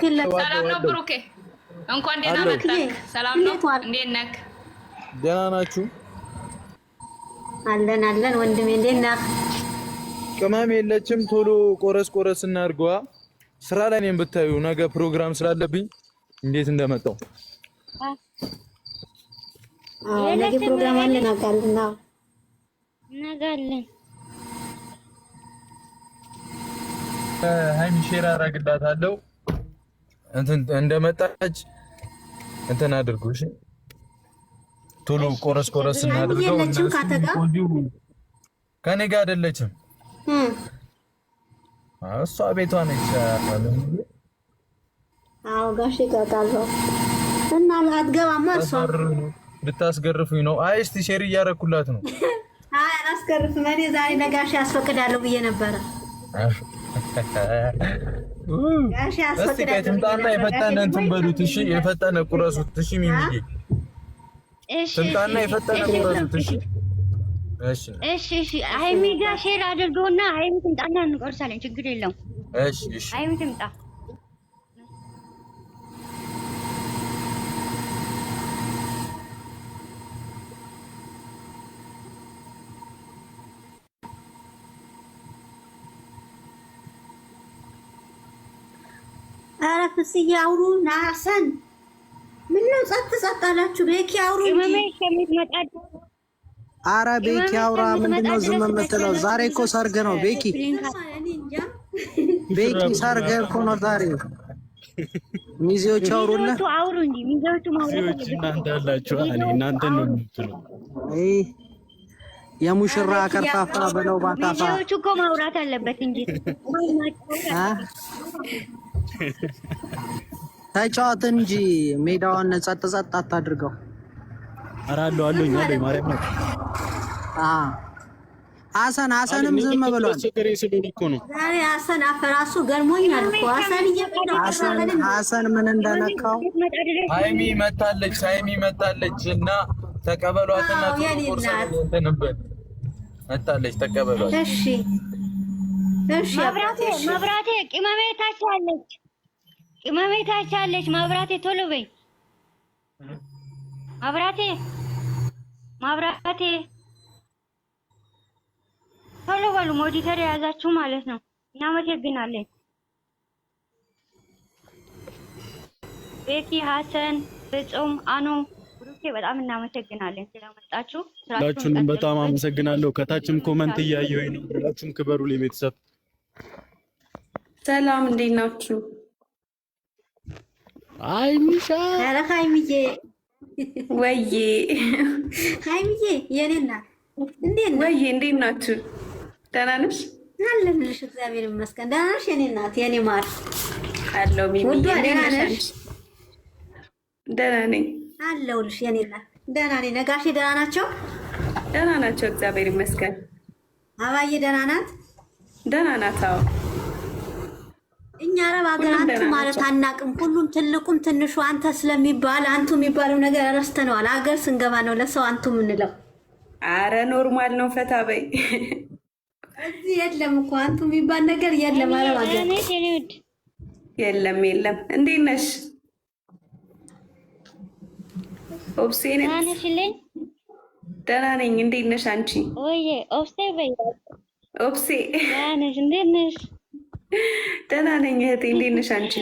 ሰላም ነው ብሩኬ፣ እንኳን ደህና መጣህ። ሰላም ነው? እንዴት ነህ? ደህና ናችሁ? አለን አለን ወንድሜ፣ እንዴት ነህ? ቅመም የለችም። ቶሎ ቆረስ እናድርገዋ። ስራ ላይ ነኝ ብታዩ፣ ነገ ፕሮግራም ስላለብኝ እንዴት እንደመጣው። ነገ ፕሮግራም አለን አውቃለሁ። ነገ አለን። ሃይሚ ሼር አደርግላታለሁ። እንትን እንደመጣች እንትን አድርጉ እሺ። ቶሎ ቆረስ እናድርገው። ከኔ ጋር አይደለችም። እሷ ቤቷ ነች። አዎ ጋሽ ይቀጣለው እና አትገባማ። እሷ ልታስገርፉኝ ነው። አይ እስቲ ሼር እያደረኩላት ነው። አይ አላስገርፍም። እኔ ዛሬ ለጋሽ ያስፈቅዳለሁ ብዬ ነበረ። ጋሽ ያስፈቅዳለሁ። እስቲ ትምጣና የፈጠነ እንትን በሉት እሺ። የፈጠነ ቁረሱት እሺ። ሚሚዬ ትምጣና የፈጠነ ቁረሱት እሺ። እሺ ሃይሚ ጋር ሼር አድርገውና ሃይሚ ትምጣና እንቆርሳለን። ችግር የለውም። እሺ ሃይሚ ትምጣ። ኧረ ፍስዬ አውሩ ናሰን ምን ነው ጸጥ አላችሁ? ቤኪ አውሩ እንጂ አረ ቤኪ አውራ። ምንድነው ዝም የምትለው? ዛሬ እኮ ሰርግ ነው ቤኪ። ቤኪ ሰርግ እኮ ነው ዛሬ። ሚዜዎች አውሩልህ። አውሩ እንጂ ሚዜዎቹ ማውራት እናንተ አላችሁ። እናንተ ነው የምትለው። የሙሽራ ከርፋፋ በለው ባታፋ። ሚዜዎቹ እኮ ማውራት አለበት እንጂ ተጫወት እንጂ ሜዳውን ጸጥ አታድርገው። አራለው አለኝ ማርያም ነው። ሐሰንም ዝም ብሏል። ዛሬ ሐሰን አፈራሱ ገርሞኛል እኮ ሐሰን ምን እንደነካው። ሃይሚ መጣለች እና ተቀበሏትና መጣለች ተቀበሏት። እሺ መብራቴ ቅመሜ ታች አለች። መብራቴ ቶሎ በይ መብራቴ ቶሎ በሉ። ሞዲተር የያዛችሁ ማለት ነው። እናመሰግናለን። ቤኪ፣ ሐሰን፣ ፍጹም፣ አኑ፣ ብሩኬ በጣም እናመሰግናለን ስለመጣችሁ። ሁላችሁንም በጣም አመሰግናለሁ። ከታችም ኮመንት እያየሁኝ ነው። ሁላችሁም ክበሩ። ለቤተሰብ ሰላም፣ እንዴት ናችሁ? አይሚሻ ኧረ ሃይሚዬ ወይዬ ሃይሚዬ የኔ እናት እንዴት ነሽ? ወይዬ እንዴት ናችሁ? ደህና ነሽ? አለሁልሽ እግዚአብሔር ይመስገን። ደህና ነሽ የኔ እናት የኔ ማር? አለው ሚሚ ደህና ነሽ? ደህና ነኝ አለሁልሽ የኔ እናት። ደህና ነኝ። ነጋሼ ደህና ናቸው? ደህና ናቸው እግዚአብሔር ይመስገን። አባዬ ደህና ናት? ደህና ናት። አዎ እኛ አረብ ሀገር አንቱ ማለት አናቅም። ሁሉም ትልቁም ትንሹ አንተ ስለሚባል አንቱ የሚባለው ነገር ረስተነዋል። ሀገር ስንገባ ነው ለሰው አንቱ የምንለው። አረ ኖርማል ነው። ፈታ በይ። እዚህ የለም እኮ አንቱ የሚባል ነገር የለም። አረብ ሀገር የለም። እንዴት ነሽ? ኦብሴ ደህና ነኝ። እንዴት ነሽ አንቺ? ወይዬ ኦብሴ በይ። ኦብሴ ደህና ነሽ? እንዴት ነሽ? ደህና ነኝ እህቴ። እንዴት ነሽ አንቺ?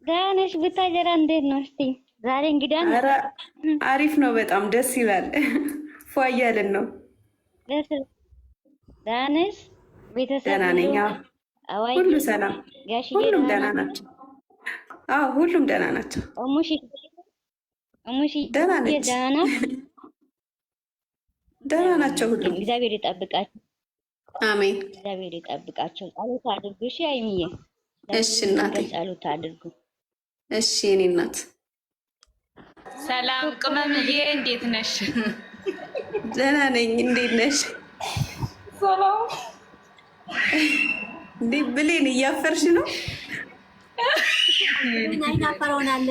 ደህና ነሽ? ብታጀራ እንዴት ነው? እስቲ ዛሬ እንግዲህ ኧረ አሪፍ ነው። በጣም ደስ ይላል። ፏ እያልን ነው። ደህና ነሽ? ቤተሰብ ደህና ነኝ። ሁሉ ሰላም፣ ሁሉም ደህና ናቸው። አዎ ሁሉም ደህና ናቸው። እሙሽ ደህና ነች። ደህና ናቸው ሁሉም። እግዚአብሔር ይጠብቃቸው። አሜን። እግዚአብሔር ይጠብቃቸው። ጸሎት አድርጉ እሺ አይሚዬ። እሺ እናቴ፣ ጸሎት አድርጉ እሺ የኔ እናት። ሰላም ቅመምዬ፣ እንዴት ነሽ? ደህና ነኝ። እንዴት ነሽ? ሰላም። እንዴ ብሌን እያፈርሽ ነው?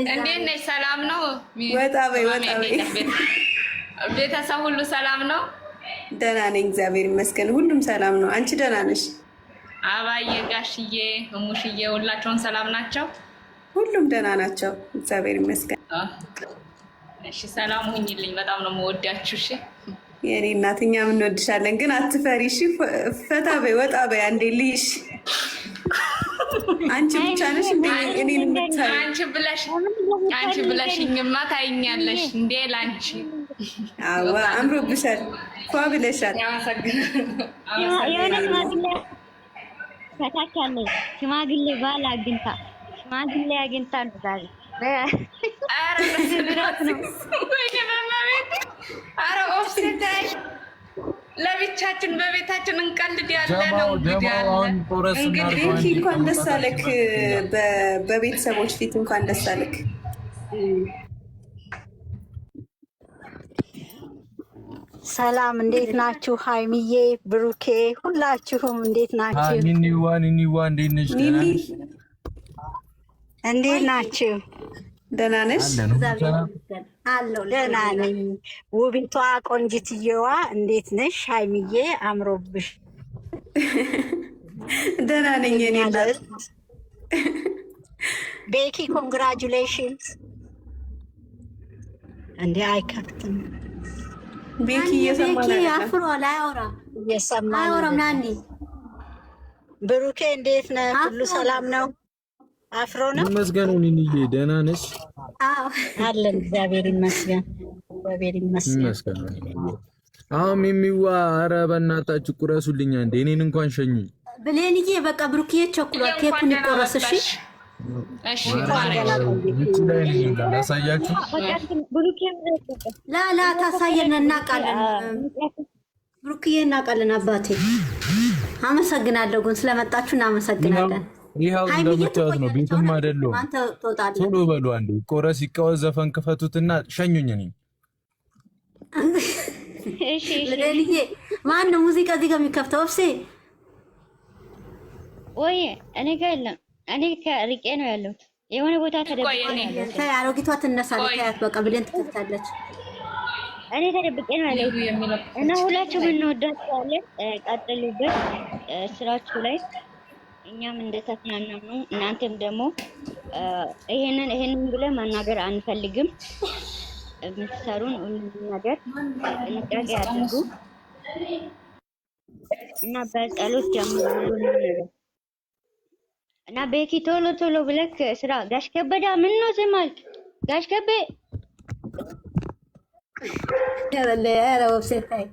እንዴት ነሽ? ሰላም ነው? ወጣ በይ። ቤተሰብ ሁሉ ሰላም ነው? ደህና ነኝ እግዚአብሔር ይመስገን። ሁሉም ሰላም ነው። አንቺ ደህና ነሽ? አባዬ ጋሽዬ እሙሽዬ ሁላቸውን ሰላም ናቸው? ሁሉም ደህና ናቸው፣ እግዚአብሔር ይመስገን። እሺ ሰላም ሁኝልኝ። በጣም ነው የምወዳችሁ። እሺ የኔ እናት እኛም እንወድሻለን፣ ግን አትፈሪ። እሺ ፈታ በይ፣ ወጣ በይ። አንዴ ልይሽ አንቺ ብቻ ነሽ እንዴ እኔን የምታይ? አንቺ ብለሽኝማ ታይኛለሽ እንዴ ላንቺ። አዋ አምሮብሻል፣ ኳ ብለሻል። የሆነ ሽማግሌ ባል አግኝታ ሽማግሌ አግኝታ ነው ዛሬ። ኧረ ኦፍሴታይ ለብቻችን በቤታችን እንቀልድ ያለ ነው። እንግዲህ እንኳን ደስ አለክ፣ በቤተሰቦች ፊት እንኳን ደስ አለክ። ሰላም እንዴት ናችሁ? ሃይሚዬ ብሩኬ ሁላችሁም እንዴት ናችሁ? ኒኒዋ እንዴት ነሽ? እንዴት ናችሁ? ደህና ነሽ? አለሁ ደህና ነኝ። ውቢቷ ቆንጅትዬዋ እንዴት ነሽ? ሃይሚዬ አምሮብሽ። ደህና ነኝ እኔ እናት። ቤኪ ኮንግራጁሌሽንስ። እንዴ አይከፍትም ቤኪ እየሰማን አይደለም? አፍሯል፣ አያወራም፣ እየሰማን አያወራም። ናኒ ብሩኬ እንዴት ነህ? ሁሉ ሰላም ነው? አፍሮ ነው ይመስገን። ኒኒዬ ደህና ነሽ? አዎ አለን፣ እግዚአብሔር ይመስገን፣ እግዚአብሔር ይመስገን። አሁን ሚሚዋ ኧረ በእናታችሁ ቁረሱልኛ እንዴ እኔን እንኳን ሸኙኝ። ብሌንዬ በቃ ብሩክዬ ቸኩሏል፣ ኬኩን ይቆረስ። እሺ እሺ ላሳያችሁ። ላ ታሳየን፣ እናውቃለን። ብሩክዬ እናውቃለን። አባቴ አመሰግናለሁ፣ ግን ስለመጣችሁ እናመሰግናለን። ይኸው እንደምታዩት ነው። ቤትም አይደለም። ቶሎ በሉ አንዴ ቆረስ ይቀወስ፣ ዘፈን ክፈቱትና ሸኙኝ። እኔ ብሌንዬ ማነው ሙዚቃ እዚህ ጋር የሚከፍተው? እፍሴ ወይ እኔ ጋር የለም። እኔ ከርቄ ነው ያለሁት። የሆነ ቦታ ተደብቄ ነው ያለሁት። አሮጊቷ ትነሳለች። ታያት በቃ ብሌን ትከፍታለች። እኔ ተደብቄ ነው ያለሁት እና ሁላችሁም እንወዳችኋለን። ቀጥሉበት ስራችሁ ላይ። እኛም እንደተፈናነም ነው። እናንተም ደግሞ ይሄንን ብለን ማናገር አንፈልግም። የምትሰሩን ነገር ጥንቃቄ አድርጉ እና በጸሎት ጀምሩ ሁሉንም ነገር እና ቤኪ ቶሎ ብለክ ስራ። ጋሽ ከበዳ ምን ነው ዝማል? ጋሽ ከበ ያለ ወብሴታይ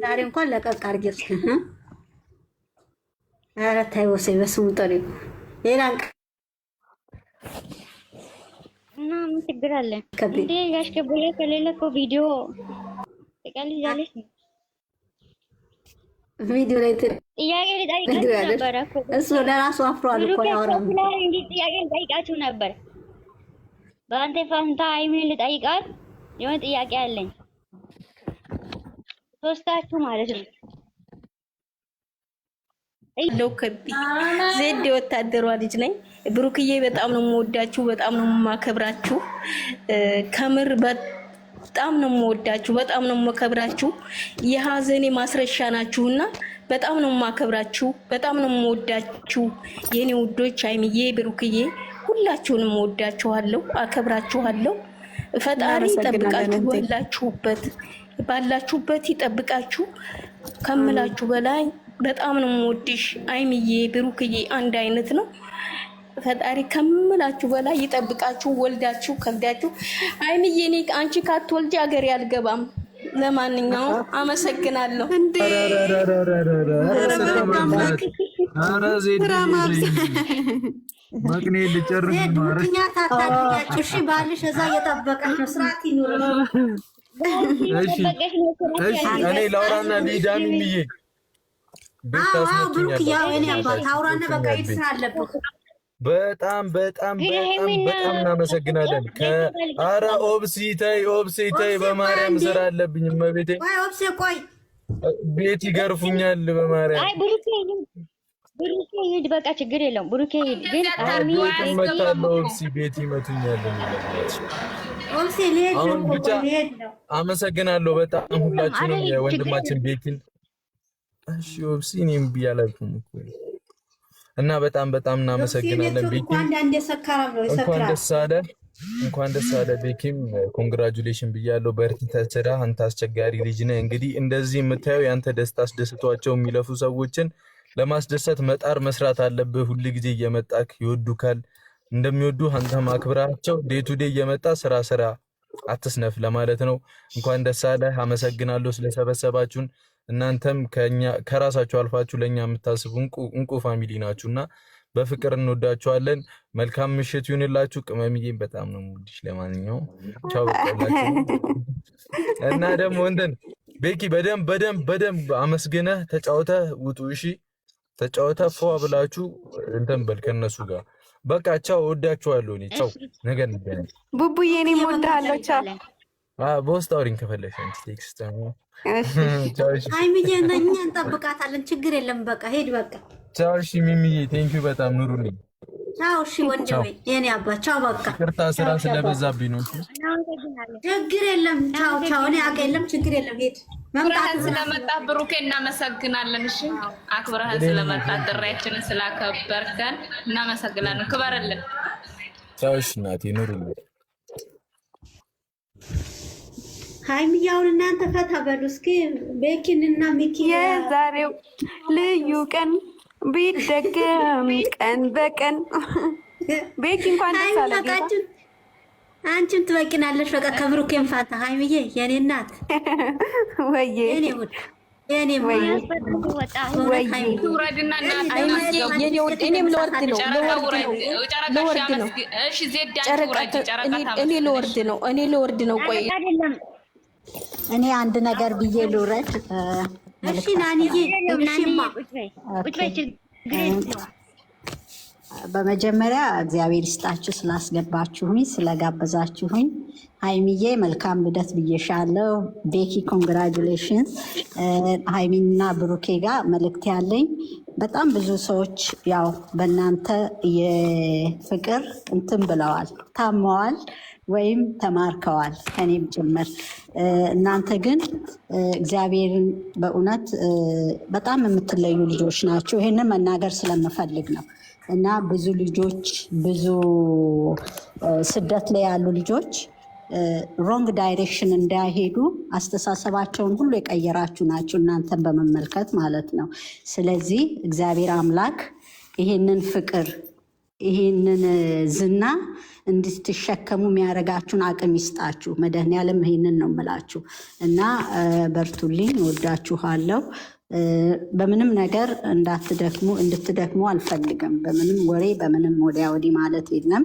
ዛሬ እንኳን ለቀቅ አድርጌሽ። ኧረ ተይ ወሴ በስሙ ጠሪው ሌላን እና ምን ችግር አለ እንዴ? ጋሽ ከበደ ከሌለ እኮ ቪዲዮ ተቀልጃለሽ ነው ቪዲዮ ላይ ጥያቄ ልጠይቃችሁ ነበር እኮ እሱ ለራሱ አፍሯል እኮ ያወራው። እንዴ ጥያቄ ልጠይቃችሁ ነበር። በአንተ ፋንታ ሃይሚን ልጠይቃት የሆነ ጥያቄ አለኝ። ሶስታችሁ ማለት ነው። ሎከቢ ዜድ ወታደሯ ልጅ ነኝ። ብሩክዬ በጣም ነው የምወዳችሁ፣ በጣም ነው የማከብራችሁ። ከምር በጣም ነው የምወዳችሁ፣ በጣም ነው የማከብራችሁ። የሀዘኔ ማስረሻ ናችሁና በጣም ነው የማከብራችሁ፣ በጣም ነው የምወዳችሁ የኔ ውዶች። ሃይሚዬ ብሩክዬ ሁላችሁንም እወዳችኋለሁ፣ አከብራችኋለሁ። ፈጣሪ ይጠብቃችሁ፣ ባላችሁበት ይጠብቃችሁ። ከምላችሁ በላይ በጣም ነው የምወድሽ ሃይሚዬ ብሩክዬ። አንድ አይነት ነው። ፈጣሪ ከምላችሁ በላይ ይጠብቃችሁ። ወልዳችሁ ከብዳችሁ ሃይሚዬ እኔ አንቺ ካትወልጂ አገር ያልገባም። ለማንኛውም አመሰግናለሁ። መቅኔ ልጨርስ ማለት ዱኛ ታታያችሁ። እሺ ባልሽ እዛ እየጠበቀሽ ነው። ስርዓት ይኑርሽ። እሺ እኔ ላውራና ሊዳሚዬ ብሩክ ያው እኔ አባት አውራና በቃ ይስራ አለበት። በጣም እናመሰግናለን። ኧረ ኦብሲ ተይ በማርያም ስራ አለብኝ። እመቤቴ ኦብሲ ቆይ ቤት ይገርፉኛል በማርያም። አይ ብሩኬ ሂድ በቃ ችግር የለውም። ብሩኬ ሂድ ግን ኦብሲ ቤት ይመቱኛል። ኦብሲ ሊሄድ ነው ብቻ አመሰግናለሁ በጣም ሁላችሁንም የወንድማችን ቤትን። እሺ ኦብሲ እኔም ብያለሁም እኮ እና በጣም እናመሰግናለን ቤኪ እንኳን ደስ አለ ቤኪም ኮንግራቹሌሽን ብያለሁ በርቺ ተስራ አንተ አስቸጋሪ ልጅ ነህ እንግዲህ እንደዚህ የምታየው ያንተ ደስታ አስደስቷቸው የሚለፉ ሰዎችን ለማስደሰት መጣር መስራት አለብህ ሁሉ ጊዜ እየመጣክ ይወዱካል እንደሚወዱ አንተ ማክብራቸው ዴይ ቱ ዴይ እየመጣ ስራ አትስነፍ ለማለት ነው እንኳን ደስ አለ አመሰግናለሁ ስለሰበሰባችሁን እናንተም ከራሳችሁ አልፋችሁ ለኛ የምታስቡ እንቁ ፋሚሊ ናችሁና በፍቅር እንወዳችኋለን መልካም ምሽት ይሁንላችሁ ቅመምዬን በጣም ነው ሙድሽ ለማንኛውም ቻው በቃላችሁ እና ደግሞ እንትን ቤኪ በደንብ አመስግነህ ተጫውተህ ውጡ እሺ ተጫውተህ ፏ ብላችሁ እንትን በል ከነሱ ጋር በቃ ቻው ወዳችኋለሁ እኔ ቻው ነገ እንገናኝ ቡቡዬ እኔም እወድሃለሁ ቻው በውስጥ አውሪኝ ከፈለግሽ አንቺ ቴክስት ነው ሃይሚዬ እኛ እንጠብቃታለን ችግር የለም በቃ ሄድ በቃ ቻው እሺ ሚሚዬ ቴንኪው በጣም ኑሩልኝ ቻው እሺ ወንድሜ የኔ አባ ቻው በቃ ይቅርታ ስራ ስለበዛብኝ ነው ችግር የለም ቻው እኔ አውቃ የለም ችግር የለም ሄድ መምጣት ስለመጣ ብሩኬ እናመሰግናለን እሺ አክብረህን ስለመጣ ጥሪያችንን ስላከበርከን እናመሰግናለን ክበርልን ቻው እሺ እናቴ ኑሩልኝ ሃይሚያውን እናንተ ፈታ በሉ እስኪ ቤኪንና ሚኪ የዛሬው ልዩ ቀን ቢደገም ቀን በቀን ቤኪ እንኳን ደስ አለሽ አንቺም ትበቂናለሽ በቃ ከብሩኬን ፋታ ሃይሚዬ የኔ እናት ወይዬ የኔ ውረድና እኔም ለወርድ ነው እኔ ለወርድ ነው ቆይ እኔ አንድ ነገር ብዬ ልውረድ እሺ ናንዬ በመጀመሪያ እግዚአብሔር ይስጣችሁ ስላስገባችሁኝ ስለጋበዛችሁኝ ሃይሚዬ መልካም ልደት ብዬሻለሁ ቤኪ ኮንግራቹሌሽን ሃይሚና ብሩኬ ጋር መልእክት ያለኝ በጣም ብዙ ሰዎች ያው በእናንተ የፍቅር እንትን ብለዋል ታመዋል ወይም ተማርከዋል ከኔም ጭምር እናንተ ግን እግዚአብሔርን በእውነት በጣም የምትለዩ ልጆች ናቸው ይሄንን መናገር ስለምፈልግ ነው እና ብዙ ልጆች ብዙ ስደት ላይ ያሉ ልጆች ሮንግ ዳይሬክሽን እንዳይሄዱ አስተሳሰባቸውን ሁሉ የቀየራችሁ ናችሁ እናንተን በመመልከት ማለት ነው ስለዚህ እግዚአብሔር አምላክ ይሄንን ፍቅር ይሄንን ዝና እንድትሸከሙ የሚያደርጋችሁን አቅም ይስጣችሁ መድኃኒዓለም ይሄንን ነው የምላችሁ እና በርቱልኝ እወዳችኋለሁ በምንም ነገር እንድትደክሙ አልፈልግም በምንም ወሬ በምንም ወዲያ ወዲህ ማለት የለም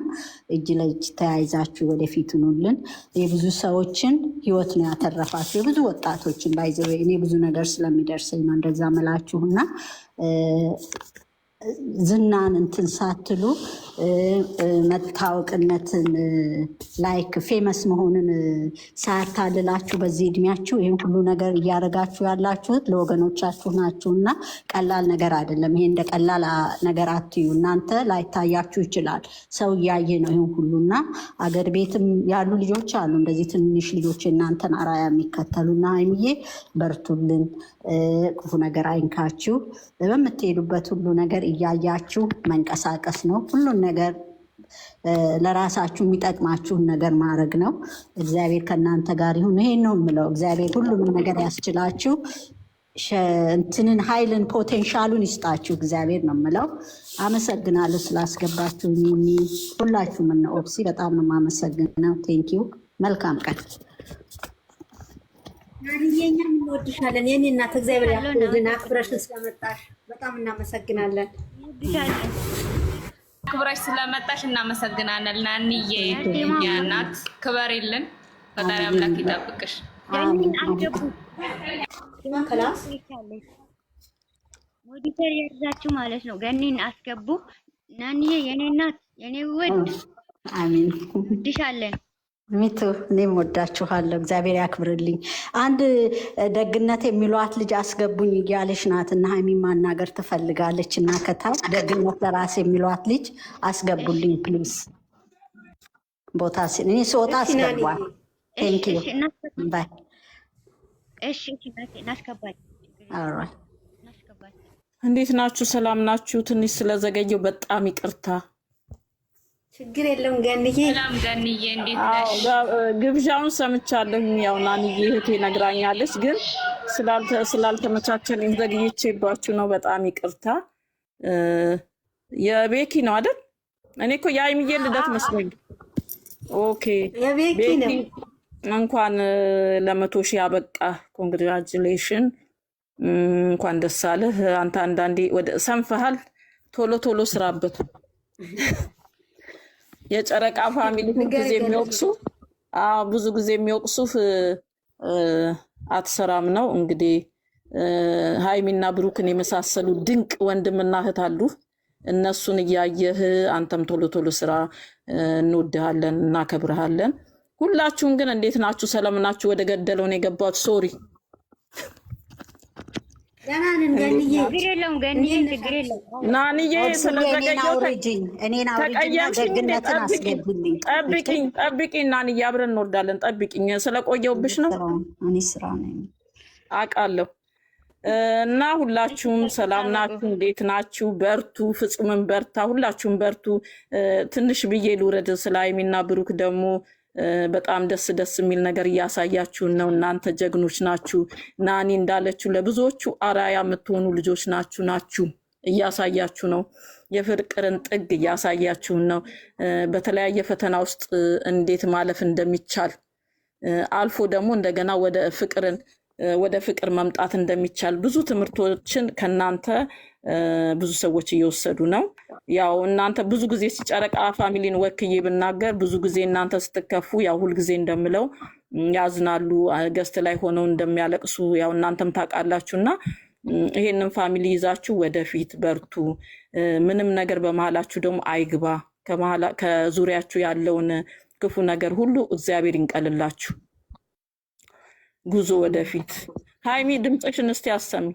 እጅ ለእጅ ተያይዛችሁ ወደፊት ኑልን የብዙ ሰዎችን ህይወት ነው ያተረፋችሁ የብዙ ወጣቶችን ባይዘው እኔ ብዙ ነገር ስለሚደርሰኝ ነው እንደዛ መላችሁና ዝናን እንትን ሳትሉ መታወቅነትን ላይክ ፌመስ መሆንን ሳያታልላችሁ በዚህ እድሜያችሁ ይህን ሁሉ ነገር እያደረጋችሁ ያላችሁት ለወገኖቻችሁ ናችሁ እና ቀላል ነገር አይደለም ይሄ እንደ ቀላል ነገር አትዩ እናንተ ላይታያችሁ ይችላል ሰው እያየ ነው ይህን ሁሉና አገር ቤትም ያሉ ልጆች አሉ እንደዚህ ትንሽ ልጆች እናንተን አራያ የሚከተሉና ሃይሚዬ በርቱልን ክፉ ነገር አይንካችሁ በምትሄዱበት ሁሉ ነገር እያያችሁ መንቀሳቀስ ነው ሁሉን ነገር ለራሳችሁ የሚጠቅማችሁን ነገር ማድረግ ነው እግዚአብሔር ከእናንተ ጋር ይሁን ይሄን ነው የምለው እግዚአብሔር ሁሉንም ነገር ያስችላችሁ እንትንን ኃይልን ፖቴንሻሉን ይስጣችሁ እግዚአብሔር ነው የምለው አመሰግናለሁ ስላስገባችሁ ሁላችሁም እና ኦፕሲ በጣም ነው የማመሰግነው ቴንኪዩ መልካም ቀን ናንዬኛ እንወድሻለን የኔ እናት እግዚአብሔር ያክብርልን አክብረሽን ስለመጣሽ በጣም እናመሰግናለን ክብረሽ ስለመጣሽ እናመሰግናለን ናንዬ የኛ እናት ክበሪልን ፈጣሪ አምላክ ይጠብቅሽ ገኒን አስገቡ ክላስ ሞዲተር ያዛችሁ ማለት ነው ገኒን አስገቡ ናንዬ የኔ እናት የኔ ውድ አሜን ወድሻለን ሚቱ እኔም ወዳችኋለሁ እግዚአብሔር ያክብርልኝ አንድ ደግነት የሚሏት ልጅ አስገቡኝ እያለች ናት እና ሃይሚን ማናገር ትፈልጋለች እና ከታች ደግነት ለራስ የሚሏት ልጅ አስገቡልኝ ፕሊዝ ቦታ እኔ ስወጣ አስገቧል ቴንክ ዩ ባይ እሺ እናስገባል እንዴት ናችሁ? ሰላም ናችሁ? ትንሽ ስለዘገየው በጣም ይቅርታ። ችግር የለውም ገንዬ። ሰላም ገንዬ፣ እንዴት ነሽ? ግብዣውን ሰምቻለሁ። ያው ናንዬ እህቴ ነግራኛለች፣ ግን ስላልተመቻቸልኝ ዘግይቼባችሁ ነው። በጣም ይቅርታ። የቤኪ ነው አይደል? እኔ እኮ የሀይሚዬ ልደት መስሎኝ። ኦኬ የቤኪ ነው። እንኳን ለ100 ሺህ አበቃ። ኮንግራቹሌሽን፣ እንኳን ደስ አለህ። አንተ አንዳንዴ ወደ ሰንፈሃል፣ ቶሎ ቶሎ ስራበት። የጨረቃ ፋሚሊ ጊዜ የሚወቅሱ ብዙ ጊዜ የሚወቅሱ አትሰራም ነው። እንግዲህ ሀይሚና ብሩክን የመሳሰሉ ድንቅ ወንድምና እህት አሉ። እነሱን እያየህ አንተም ቶሎ ቶሎ ስራ። እንወድሃለን፣ እናከብርሃለን። ሁላችሁም ግን እንዴት ናችሁ? ሰላም ናችሁ? ወደ ገደለውን የገባሁት ሶሪ ገናንን ገንዬ ችግር የለውም ገንዬ፣ ችግር የለውም። ናንዬ ስለዘገየው እኔና ደግነትን አስገድልኝ። ጠብቂኝ ናንዬ፣ አብረን እንወርዳለን። ጠብቂኝ። ስለቆየውብሽ ነው። እኔ ስራ ነኝ አውቃለሁ። እና ሁላችሁም ሰላም ናችሁ? እንዴት ናችሁ? በርቱ። ፍጹምን በርታ። ሁላችሁም በርቱ። ትንሽ ብዬ ልውረድ። ስለ ሀይሚና ብሩክ ደግሞ በጣም ደስ የሚል ነገር እያሳያችሁን ነው። እናንተ ጀግኖች ናችሁ። ናኒ እንዳለችው ለብዙዎቹ አራያ የምትሆኑ ልጆች ናችሁ። እያሳያችሁ ነው። የፍቅርን ጥግ እያሳያችሁን ነው። በተለያየ ፈተና ውስጥ እንዴት ማለፍ እንደሚቻል አልፎ ደግሞ እንደገና ወደ ፍቅር መምጣት እንደሚቻል ብዙ ትምህርቶችን ከእናንተ ብዙ ሰዎች እየወሰዱ ነው። ያው እናንተ ብዙ ጊዜ ሲጨረቃ ፋሚሊን ወክዬ ብናገር ብዙ ጊዜ እናንተ ስትከፉ ያው ሁልጊዜ እንደምለው ያዝናሉ፣ ገስት ላይ ሆነው እንደሚያለቅሱ ያው እናንተም ታውቃላችሁና ይሄንን ፋሚሊ ይዛችሁ ወደፊት በርቱ። ምንም ነገር በመሃላችሁ ደግሞ አይግባ። ከዙሪያችሁ ያለውን ክፉ ነገር ሁሉ እግዚአብሔር ይንቀልላችሁ። ጉዞ ወደፊት። ሀይሚ ድምፅሽን እስቲ አሰሚ።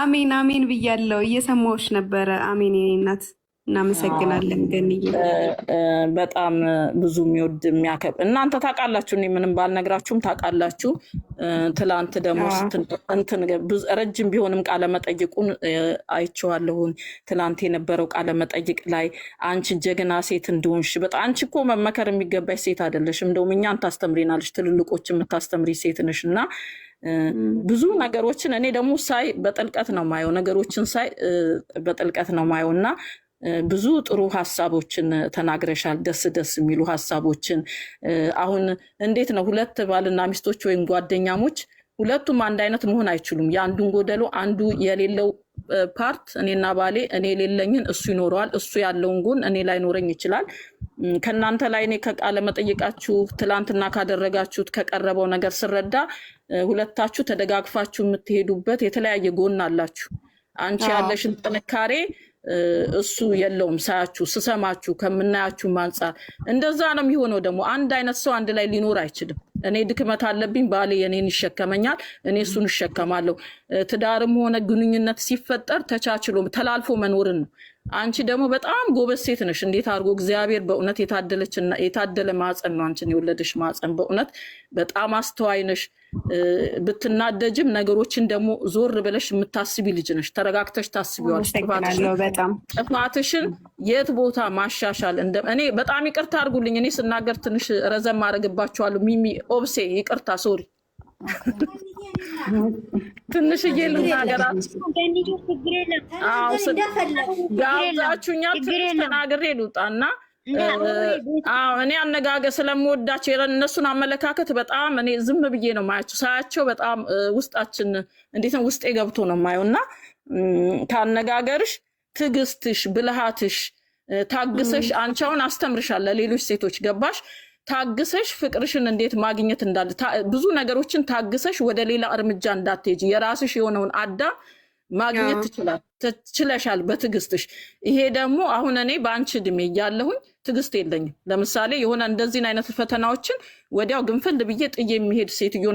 አሜን አሜን ብያለሁ። እየሰማሁሽ ነበረ። አሜን የኔ እናት። እናመሰግናለን ገንዬ። በጣም ብዙ የሚወድ የሚያከብር እናንተ ታውቃላችሁ። እኔ ምንም ባልነግራችሁም ታውቃላችሁ። ትላንት ደግሞ ረጅም ቢሆንም ቃለመጠይቁን አይቼዋለሁን። ትላንት የነበረው ቃለመጠይቅ ላይ አንቺ ጀግና ሴት እንደሆንሽ በጣም አንቺ እኮ መመከር የሚገባሽ ሴት አይደለሽም። እንደውም እኛን ታስተምሪናለሽ። ትልልቆች የምታስተምሪ ሴት ነሽ እና ብዙ ነገሮችን እኔ ደግሞ ሳይ በጥልቀት ነው ማየው። ነገሮችን ሳይ በጥልቀት ነው ማየው እና ብዙ ጥሩ ሀሳቦችን ተናግረሻል። ደስ የሚሉ ሀሳቦችን። አሁን እንዴት ነው ሁለት ባልና ሚስቶች ወይም ጓደኛሞች ሁለቱም አንድ አይነት መሆን አይችሉም። የአንዱን ጎደሎ አንዱ የሌለው ፓርት እኔና ባሌ እኔ የሌለኝን እሱ ይኖረዋል፣ እሱ ያለውን ጎን እኔ ላይኖረኝ ይችላል። ከእናንተ ላይ እኔ ከቃለ መጠይቃችሁ ትላንትና ካደረጋችሁት ከቀረበው ነገር ስረዳ ሁለታችሁ ተደጋግፋችሁ የምትሄዱበት የተለያየ ጎን አላችሁ። አንቺ ያለሽን ጥንካሬ እሱ የለውም። ሳያችሁ ስሰማችሁ ከምናያችሁ አንጻር እንደዛ ነው የሚሆነው። ደግሞ አንድ አይነት ሰው አንድ ላይ ሊኖር አይችልም። እኔ ድክመት አለብኝ፣ ባሌ የኔን ይሸከመኛል፣ እኔ እሱን እሸከማለሁ። ትዳርም ሆነ ግንኙነት ሲፈጠር ተቻችሎ ተላልፎ መኖርን ነው። አንቺ ደግሞ በጣም ጎበዝ ሴት ነሽ። እንዴት አድርጎ እግዚአብሔር በእውነት የታደለ ማፀን ነው አንቺን የወለደሽ ማፀን። በእውነት በጣም አስተዋይ ነሽ። ብትናደጅም ነገሮችን ደግሞ ዞር ብለሽ የምታስቢ ልጅ ነሽ። ተረጋግተሽ ታስቢዋለሽ። ጥፋትሽን የት ቦታ ማሻሻል እኔ በጣም ይቅርታ አድርጉልኝ። እኔ ስናገር ትንሽ ረዘም አደርግባቸዋለሁ። ሚሚ ኦብሴ ይቅርታ፣ ሶሪ ትንሽዬ ልናገራት ጋብዛችሁኛ ትንሽ ተናግሬ ልውጣ እና እኔ አነጋገር ስለምወዳቸው እነሱን አመለካከት በጣም እኔ ዝም ብዬ ነው ማያቸው። ሳያቸው በጣም ውስጣችን እንዴት ነው ውስጤ ገብቶ ነው ማየው እና ከአነጋገርሽ፣ ትዕግስትሽ፣ ብልሃትሽ ታግሰሽ አንቺ አሁን አስተምርሻል ለሌሎች ሴቶች ገባሽ? ታግሰሽ ፍቅርሽን እንዴት ማግኘት እንዳለ ብዙ ነገሮችን ታግሰሽ ወደ ሌላ እርምጃ እንዳትሄጂ የራስሽ የሆነውን አዳም ማግኘት ትችለሻል በትዕግስትሽ። ይሄ ደግሞ አሁን እኔ በአንቺ እድሜ እያለሁኝ ትዕግስት የለኝም። ለምሳሌ የሆነ እንደዚህን አይነት ፈተናዎችን ወዲያው ግንፍል ብዬ ጥዬ የሚሄድ ሴትዮ